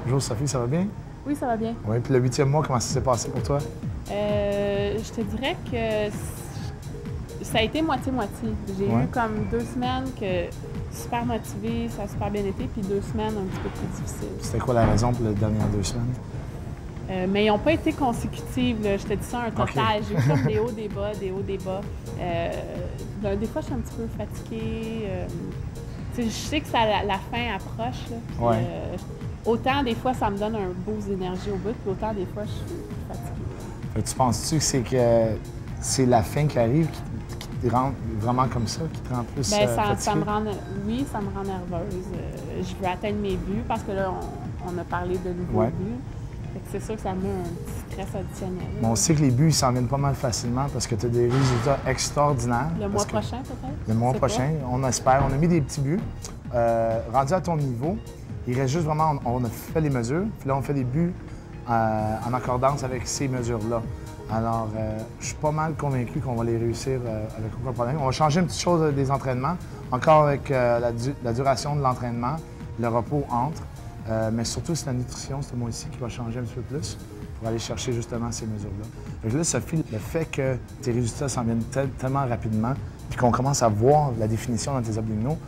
Bonjour Sophie, ça va bien? Oui, ça va bien. Oui, puis le 8e mois, comment ça s'est passé pour toi? Je te dirais que ça a été moitié-moitié. J'ai eu comme 2 semaines que super motivée, ça a super bien été, puis 2 semaines un petit peu plus difficiles. C'était quoi la raison pour les dernières 2 semaines? Mais ils n'ont pas été consécutives, là. Je te dis ça un total. J'ai eu comme des hauts, des bas, des hauts, des bas. Des fois, je suis un petit peu fatiguée. Je sais que la fin approche. Là, puis, autant des fois, ça me donne un boost d'énergie au bout, puis autant des fois, je suis fatiguée. Tu penses-tu que c'est la fin qui arrive qui te rend vraiment comme ça, qui te rend plus Bien, fatiguée? ça me rend nerveuse. Je veux atteindre mes buts parce que là, on a parlé de nouveaux buts. C'est sûr que ça me met un petit stress additionnel. Mais on sait que les buts, ils s'en viennent pas mal facilement parce que tu as des résultats extraordinaires. Le mois prochain, peut-être? Le mois prochain, on espère. On a mis des petits buts. Rendu à ton niveau, il reste juste vraiment, on a fait les mesures, puis là, on fait des buts en accordance avec ces mesures-là. Alors, je suis pas mal convaincu qu'on va les réussir avec aucun problème. On va changer une petite chose des entraînements, encore avec la duration de l'entraînement, le repos entre. Mais surtout, c'est la nutrition, ce mois-ci, qui va changer un petit peu plus pour aller chercher justement ces mesures-là. Donc là, Sophie, le fait que tes résultats s'en viennent tellement rapidement, puis qu'on commence à voir la définition dans tes abdominaux,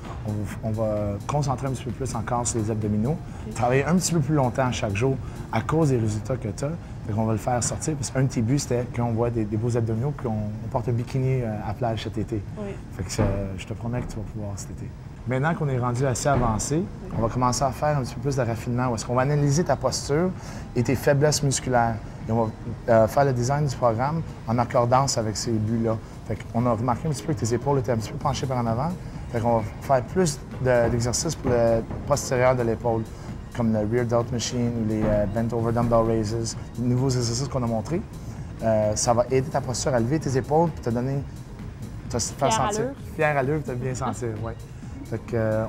on va concentrer un petit peu plus encore sur les abdominaux, travailler un petit peu plus longtemps chaque jour à cause des résultats que tu as. Fait qu'on va le faire sortir, parce qu'un de tes buts, c'était qu'on voit des beaux abdominaux, qu'on porte un bikini à plage cet été. Oui. Fait que je te promets que tu vas pouvoir cet été. Maintenant qu'on est rendu assez avancé, on va commencer à faire un petit peu plus de raffinement où est-ce qu'on va analyser ta posture et tes faiblesses musculaires. Et on va faire le design du programme en accordance avec ces buts-là. Fait qu'on a remarqué un petit peu que tes épaules étaient un petit peu penchées par en avant. Fait qu'on va faire plus d'exercices pour le postérieur de l'épaule, comme le rear delt machine ou les bent over dumbbell raises, les nouveaux exercices qu'on a montrés. Ça va aider ta posture à lever tes épaules et te donner, te faire sentir fière allure et te bien sentir. Ouais. Fait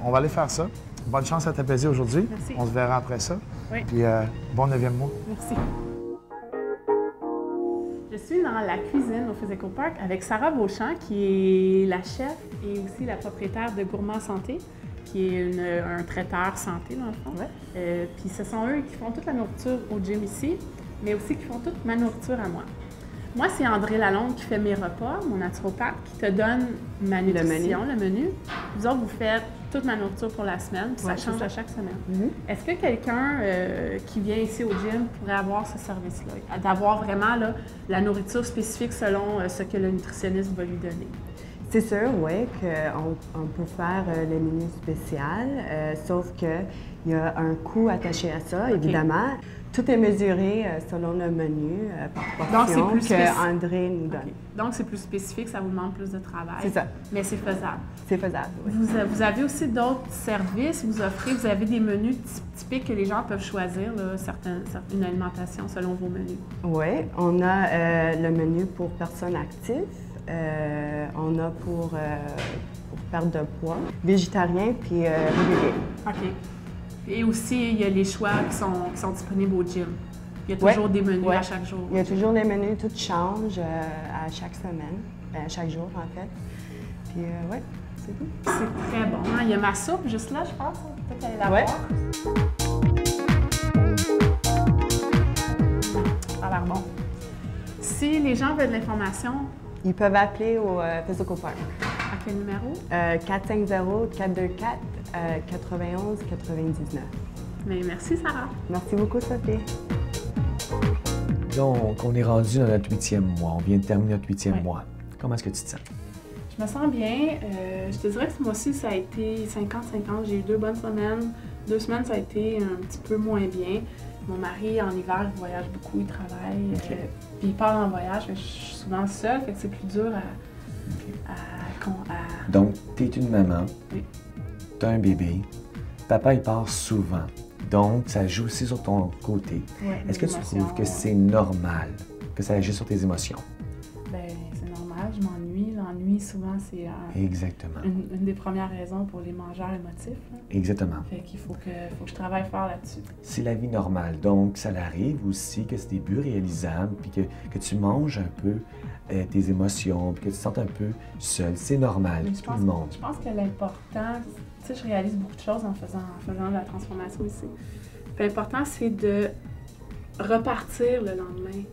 on va aller faire ça. Bonne chance à t'apaiser aujourd'hui. Merci. On se verra après ça. Oui. Puis bon 9e mois. Merci. Je suis dans la cuisine au Physical Park avec Sarah Beauchamp, qui est la chef et aussi la propriétaire de Gourmand Santé, qui est un traiteur santé, dans le fond. Ouais. Puis ce sont eux qui font toute la nourriture au gym ici, mais aussi qui font toute ma nourriture à moi. Moi, c'est André Lalonde qui fait mes repas, mon naturopathe, qui te donne ma nutrition, le menu. Vous autres, vous faites toute ma nourriture pour la semaine, puis ça change à chaque semaine. Est-ce que quelqu'un qui vient ici au gym pourrait avoir ce service-là? D'avoir vraiment là, la nourriture spécifique selon ce que le nutritionniste va lui donner? C'est sûr, oui, qu'on peut faire le menu spécial, sauf qu'il y a un coût attaché à ça, évidemment. Tout est mesuré selon le menu par portion qu'André nous donne. Donc, c'est plus spécifique, ça vous demande plus de travail. C'est ça. Mais c'est faisable. C'est faisable, oui. Vous avez aussi d'autres services, vous avez des menus typiques que les gens peuvent choisir, là, une alimentation selon vos menus. Oui, on a le menu pour personnes actives. On a pour perte de poids, végétarien puis régulier. OK. Et aussi, il y a les choix qui sont disponibles au gym. Il y a toujours des menus à chaque jour. Il y a toujours des menus, tout change à chaque semaine, à chaque jour en fait. Puis oui, c'est tout. C'est très bon. Hein? Il y a ma soupe juste là, je pense. Peut-être aller la voir. Ça a l'air bon. Si les gens veulent de l'information, ils peuvent appeler au Physical Park. À quel numéro? 450-424-91-99. Mais merci, Sarah. Merci beaucoup, Sophie. Donc, on est rendu dans notre 8e mois. On vient de terminer notre 8e mois. Comment est-ce que tu te sens? Je me sens bien. Je te dirais que ce mois-ci, ça a été 50-50. J'ai eu 2 bonnes semaines. 2 semaines, ça a été un petit peu moins bien. Mon mari, en hiver, il voyage beaucoup, il travaille. Puis il part en voyage, je suis souvent seule, fait que c'est plus dur à... Donc, tu es une maman, tu as un bébé, papa, il part souvent. Donc, ça joue aussi sur ton côté. Est-ce que tu trouves que c'est normal que ça agisse sur tes émotions? Bien, c'est normal, je m'ennuie. L'ennui, souvent, c'est Exactement. Une des premières raisons pour les mangeurs émotifs. Là. Exactement. Fait qu'il faut que je travaille fort là-dessus. C'est la vie normale. Donc, ça arrive aussi que c'est des buts réalisables, puis que tu manges un peu tes émotions, puis que tu te sens un peu seul. C'est normal, tout le monde. Je pense que l'important, tu sais, je réalise beaucoup de choses en faisant de la transformation ici. Puis l'important, c'est de repartir le lendemain.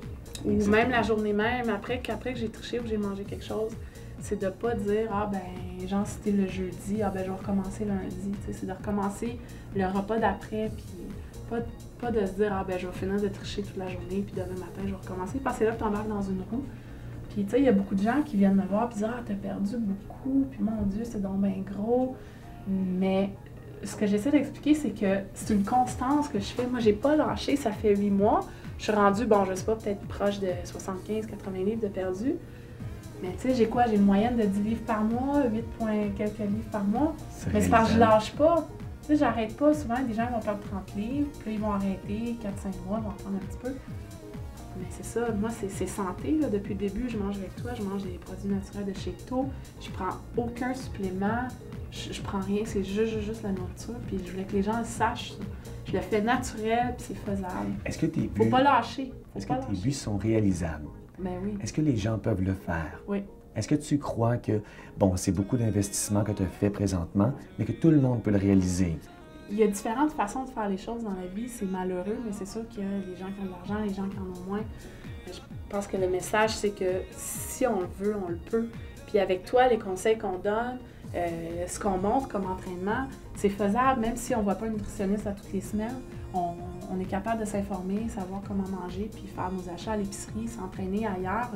Ou même la journée même, après que j'ai triché ou j'ai mangé quelque chose, c'est de pas dire « Ah ben, genre c'était le jeudi, ah ben je vais recommencer lundi ». C'est de recommencer le repas d'après, puis pas de se dire « Ah ben je vais finir de tricher toute la journée, puis demain matin je vais recommencer ». Parce que là, tu embarques dans une roue. Puis tu sais, il y a beaucoup de gens qui viennent me voir et disent « Ah, t'as perdu beaucoup, puis mon Dieu, c'est donc bien gros ». Mais ce que j'essaie d'expliquer, c'est que c'est une constance que je fais. Moi, j'ai pas lâché, ça fait 8 mois. Je suis rendue, bon, je sais pas, peut-être proche de 75-80 livres de perdu. Mais tu sais, j'ai quoi? J'ai une moyenne de 10 livres par mois, 8 points quelques livres par mois. Mais c'est parce que je lâche pas. Tu sais, j'arrête pas. Souvent, des gens vont perdre 30 livres, puis là, ils vont arrêter 4-5 mois, ils vont reprendre un petit peu. Mais c'est ça, moi, c'est santé. Là. Depuis le début, je mange avec toi, je mange des produits naturels de chez To. Je prends aucun supplément, je prends rien, c'est juste la nourriture. Puis je voulais que les gens le sachent. Ça. Je le fais naturel, puis c'est faisable. Est-ce que tes buts... Faut pas lâcher. Est-ce que tes buts sont réalisables? Ben oui. Est-ce que les gens peuvent le faire? Oui. Est-ce que tu crois que, bon, c'est beaucoup d'investissements que tu as fait présentement, mais que tout le monde peut le réaliser? Il y a différentes façons de faire les choses dans la vie. C'est malheureux, mais c'est sûr qu'il y a des gens qui ont de l'argent, les gens qui en ont moins. Je pense que le message, c'est que si on le veut, on le peut. Puis avec toi, les conseils qu'on donne, ce qu'on montre comme entraînement, c'est faisable, même si on ne voit pas une nutritionniste à toutes les semaines. On est capable de s'informer, savoir comment manger, puis faire nos achats à l'épicerie, s'entraîner ailleurs,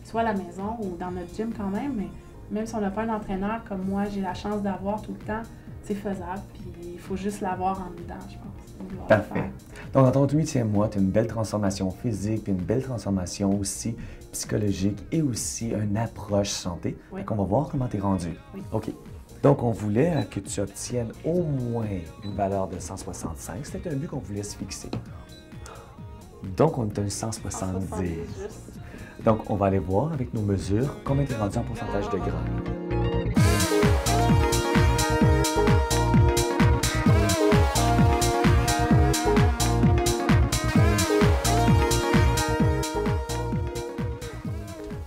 soit à la maison ou dans notre gym quand même. Mais même si on n'a pas un entraîneur comme moi, j'ai la chance d'avoir tout le temps, c'est faisable, puis il faut juste l'avoir en dedans, je pense. Parfait. Donc, dans ton 8e mois, tu as une belle transformation physique, puis une belle transformation aussi psychologique et aussi une approche santé. Oui. Donc, on va voir comment tu es rendu. Oui. OK. Donc, on voulait que tu obtiennes au moins une valeur de 165. C'était un but qu'on voulait se fixer. Donc, on est à 170. Donc, on va aller voir avec nos mesures combien tu es rendu en pourcentage de gras.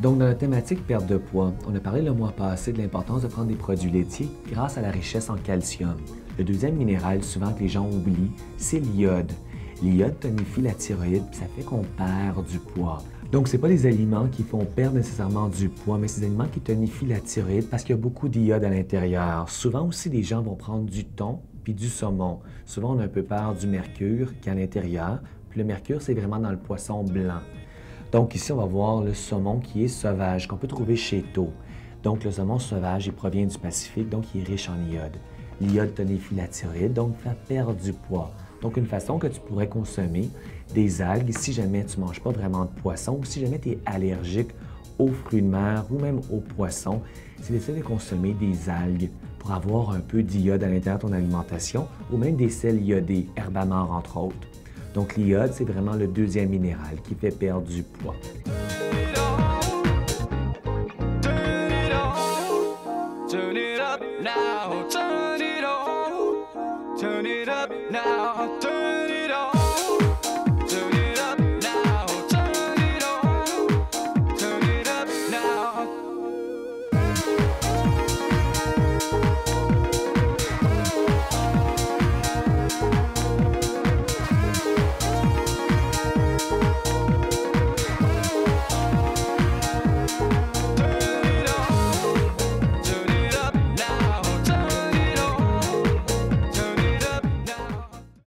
Donc, dans la thématique perte de poids, on a parlé le mois passé de l'importance de prendre des produits laitiers grâce à la richesse en calcium. Le deuxième minéral, souvent que les gens oublient, c'est l'iode. L'iode tonifie la thyroïde, puis ça fait qu'on perd du poids. Donc, ce n'est pas les aliments qui font perdre nécessairement du poids, mais c'est des aliments qui tonifient la thyroïde parce qu'il y a beaucoup d'iode à l'intérieur. Souvent aussi, les gens vont prendre du thon puis du saumon. Souvent, on a un peu peur du mercure qui est à l'intérieur. Puis le mercure, c'est vraiment dans le poisson blanc. Donc ici, on va voir le saumon qui est sauvage, qu'on peut trouver chez To. Donc le saumon sauvage, il provient du Pacifique, donc il est riche en iode. L'iode tonifie la thyroïde, donc fait perdre du poids. Donc une façon que tu pourrais consommer des algues si jamais tu ne manges pas vraiment de poisson ou si jamais tu es allergique aux fruits de mer ou même aux poissons, c'est d'essayer de consommer des algues pour avoir un peu d'iode à l'intérieur de ton alimentation ou même des sels iodés, herbamore entre autres. Donc l'iode, c'est vraiment le deuxième minéral qui fait perdre du poids. Turn it up now.